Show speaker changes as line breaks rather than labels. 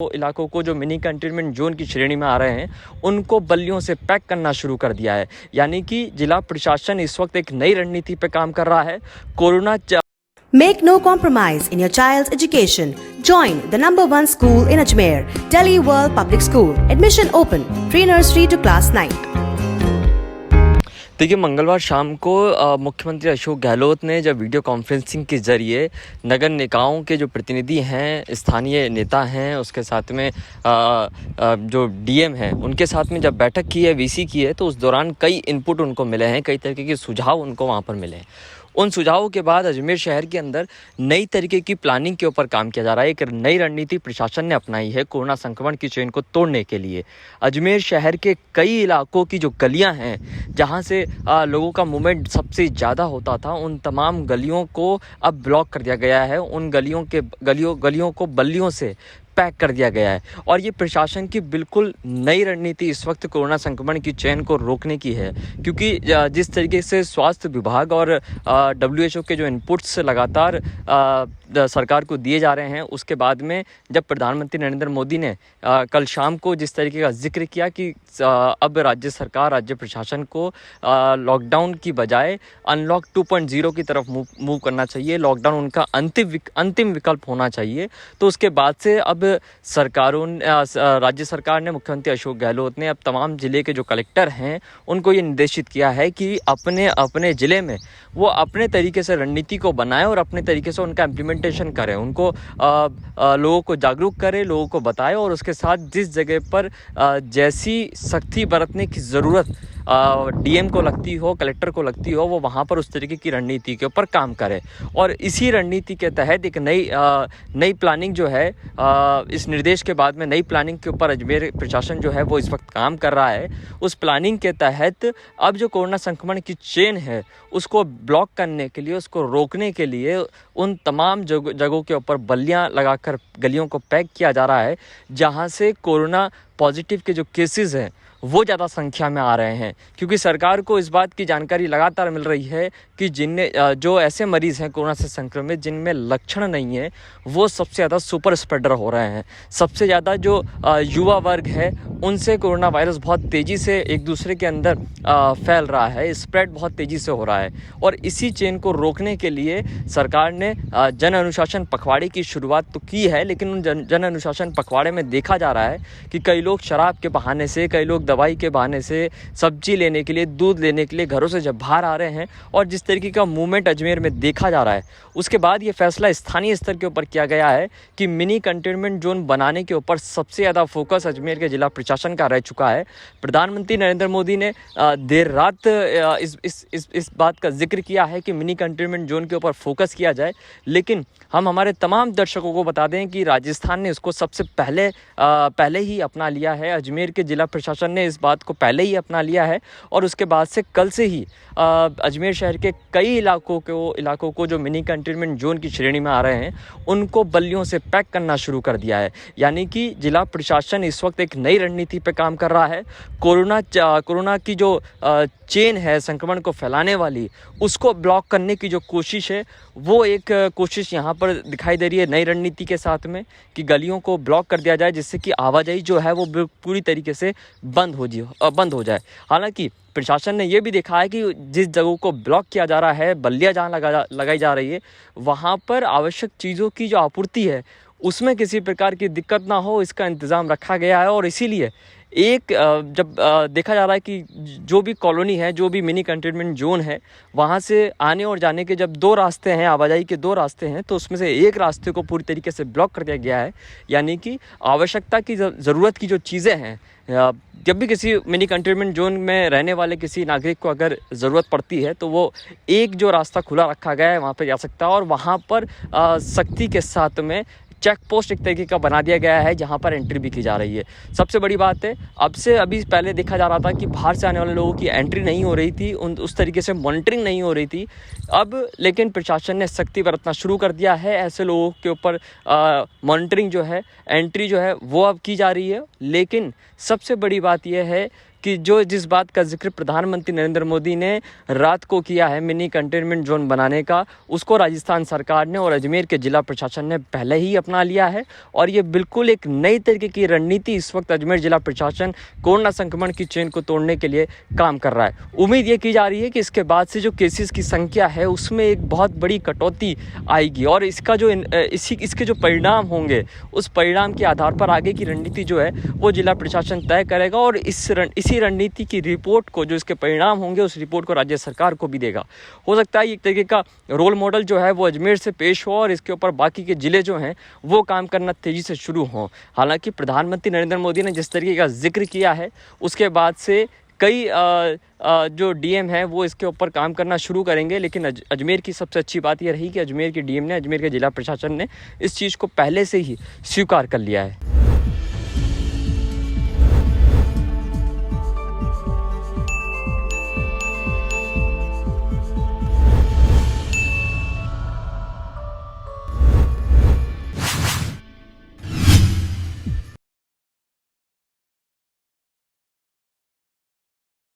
इलाकों को जो मिनी कंटेनमेंट जोन की श्रेणी में आ रहे हैं उनको बल्लियों से पैक करना शुरू कर दिया है। यानी कि जिला प्रशासन इस वक्त एक नई रणनीति पे काम कर रहा है। Corona
Make no compromise in your child's education. Join the #1 school in Ajmer, Delhi World Public School. Admission open. Pre-nursery to class 9.
देखिए, मंगलवार शाम को मुख्यमंत्री अशोक गहलोत ने जब वीडियो कॉन्फ्रेंसिंग के ज़रिए नगर निकायों के जो प्रतिनिधि हैं, स्थानीय नेता हैं, उसके साथ में जो डीएम हैं, उनके साथ में जब बैठक की है, वीसी की है, तो उस दौरान कई इनपुट उनको मिले हैं, कई तरीके के सुझाव उनको वहाँ पर मिले हैं। उन सुझावों के बाद अजमेर शहर के अंदर नई तरीके की प्लानिंग के ऊपर काम किया जा रहा है। एक नई रणनीति प्रशासन ने अपनाई है कोरोना संक्रमण की चेन को तोड़ने के लिए। अजमेर शहर के कई इलाकों की जो गलियां हैं, जहां से लोगों का मूवमेंट सबसे ज़्यादा होता था, उन तमाम गलियों को अब ब्लॉक कर दिया गया है। उन गलियों को बल्लियों से पैक कर दिया गया है। और ये प्रशासन की बिल्कुल नई रणनीति इस वक्त कोरोना संक्रमण की चेन को रोकने की है, क्योंकि जिस तरीके से स्वास्थ्य विभाग और WHO के जो इनपुट्स लगातार सरकार को दिए जा रहे हैं, उसके बाद में जब प्रधानमंत्री नरेंद्र मोदी ने कल शाम को जिस तरीके का जिक्र किया कि अब राज्य प्रशासन को लॉकडाउन की बजाय अनलॉक 2.0 की तरफ मूव करना चाहिए, लॉकडाउन उनका अंतिम विकल्प होना चाहिए, तो उसके बाद से अब राज्य सरकार ने, मुख्यमंत्री अशोक गहलोत ने अब तमाम जिले के जो कलेक्टर हैं उनको ये निर्देशित किया है कि अपने ज़िले में वो अपने तरीके से रणनीति को बनाएं और अपने तरीके से उनका इम्प्लीमेंटेशन करें, उनको लोगों को जागरूक करें, लोगों को बताएं, और उसके साथ जिस जगह पर जैसी सख्ती बरतने की ज़रूरत डीएम को लगती हो, कलेक्टर को लगती हो, वो वहाँ पर उस तरीके की रणनीति के ऊपर काम करे। और इसी रणनीति के तहत एक नई प्लानिंग जो है, इस निर्देश के बाद में नई प्लानिंग के ऊपर अजमेर प्रशासन जो है वो इस वक्त काम कर रहा है। उस प्लानिंग के तहत अब जो कोरोना संक्रमण की चेन है उसको ब्लॉक करने के लिए, उसको रोकने के लिए उन तमाम जगहों के ऊपर बल्लियाँ लगाकर गलियों को पैक किया जा रहा है, जहाँ से कोरोना पॉजिटिव के जो केसेस हैं वो ज़्यादा संख्या में आ रहे हैं। क्योंकि सरकार को इस बात की जानकारी लगातार मिल रही है कि जो ऐसे मरीज़ हैं कोरोना से संक्रमित जिनमें लक्षण नहीं है, वो सबसे ज़्यादा सुपर स्प्रेडर हो रहे हैं। सबसे ज़्यादा जो युवा वर्ग है उनसे कोरोना वायरस बहुत तेज़ी से एक दूसरे के अंदर फैल रहा है, स्प्रेड बहुत तेज़ी से हो रहा है। और इसी चेन को रोकने के लिए सरकार ने जन अनुशासन पखवाड़े की शुरुआत तो की है, लेकिन उन जन अनुशासन पखवाड़े में देखा जा रहा है कि कई लोग शराब के बहाने से, कई लोग दवाई के बहाने से, सब्जी लेने के लिए, दूध लेने के लिए घरों से जब बाहर आ रहे हैं, और जिस तरीके का मूवमेंट अजमेर में देखा जा रहा है, उसके बाद ये फैसला स्थानीय स्तर के ऊपर किया गया है कि मिनी कंटेनमेंट जोन बनाने के ऊपर सबसे ज़्यादा फोकस अजमेर के जिला प्रशासन का रह चुका है। प्रधानमंत्री नरेंद्र मोदी ने देर रात इस बात का जिक्र किया है कि मिनी कंटेनमेंट जोन के ऊपर फोकस किया जाए, लेकिन हम हमारे तमाम दर्शकों को बता दें कि राजस्थान ने इसको सबसे पहले ही अपना लिया है। अजमेर के जिला प्रशासन ने इस बात को पहले ही अपना लिया है, और उसके बाद से कल से ही अजमेर शहर के कई इलाकों को जो मिनी कंटेनमेंट जोन की श्रेणी में आ रहे हैं उनको बल्लियों से पैक करना शुरू कर दिया है। यानी कि जिला प्रशासन इस वक्त एक नई रणनीति पे काम कर रहा है। कोरोना की जो चेन है संक्रमण को फैलाने वाली, उसको ब्लॉक करने की जो कोशिश है, वो एक कोशिश यहाँ पर दिखाई दे रही है नई रणनीति के साथ में, कि गलियों को ब्लॉक कर दिया जाए, जिससे कि आवाजाही जो है वो पूरी तरीके से बंद हो जाए। हालांकि प्रशासन ने ये भी देखा है कि जिस जगहों को ब्लॉक किया जा रहा है, बल्लियाँ जहाँ लगाई जा रही है, वहाँ पर आवश्यक चीज़ों की जो आपूर्ति है उसमें किसी प्रकार की दिक्कत ना हो, इसका इंतज़ाम रखा गया है। और इसीलिए जब देखा जा रहा है कि जो भी कॉलोनी है, जो भी मिनी कंटेनमेंट जोन है, वहाँ से आने और जाने के जब 2 रास्ते हैं, आवाजाही के 2 रास्ते हैं, तो उसमें से एक रास्ते को पूरी तरीके से ब्लॉक कर दिया गया है। यानी कि आवश्यकता की ज़रूरत की जो चीज़ें हैं, जब भी किसी मिनी कंटेनमेंट जोन में रहने वाले किसी नागरिक को अगर ज़रूरत पड़ती है, तो वो एक जो रास्ता खुला रखा गया है वहाँ पर जा सकता है, और वहाँ पर सख्ती के साथ में चेक पोस्ट एक तरीके का बना दिया गया है, जहाँ पर एंट्री भी की जा रही है। सबसे बड़ी बात है, अभी पहले देखा जा रहा था कि बाहर से आने वाले लोगों की एंट्री नहीं हो रही थी, उस तरीके से मॉनिटरिंग नहीं हो रही थी। अब लेकिन प्रशासन ने सख्ती बरतना शुरू कर दिया है, ऐसे लोगों के ऊपर मॉनिटरिंग जो है, एंट्री जो है वो अब की जा रही है। लेकिन सबसे बड़ी बात यह है कि जो जिस बात का जिक्र प्रधानमंत्री नरेंद्र मोदी ने रात को किया है मिनी कंटेनमेंट जोन बनाने का, उसको राजस्थान सरकार ने और अजमेर के जिला प्रशासन ने पहले ही अपना लिया है। और ये बिल्कुल एक नई तरीके की रणनीति इस वक्त अजमेर जिला प्रशासन कोरोना संक्रमण की चेन को तोड़ने के लिए काम कर रहा है। उम्मीद ये की जा रही है कि इसके बाद से जो केसेस की संख्या है उसमें एक बहुत बड़ी कटौती आएगी और इसका जो इसके जो परिणाम होंगे उस परिणाम के आधार पर आगे की रणनीति जो है वो जिला प्रशासन तय करेगा और इसी रणनीति की रिपोर्ट को, जो इसके परिणाम होंगे उस रिपोर्ट को राज्य सरकार को भी देगा। हो सकता है एक तरीके का रोल मॉडल जो है वो अजमेर से पेश हो और इसके ऊपर बाकी के ज़िले जो हैं वो काम करना तेज़ी से शुरू हों। हालांकि प्रधानमंत्री नरेंद्र मोदी ने जिस तरीके का जिक्र किया है उसके बाद से कई जो डीएम हैं वो इसके ऊपर काम करना शुरू करेंगे, लेकिन अजमेर की सबसे अच्छी बात यह रही कि अजमेर के डीएम ने, अजमेर के जिला प्रशासन ने इस चीज़ को पहले से ही स्वीकार कर लिया है।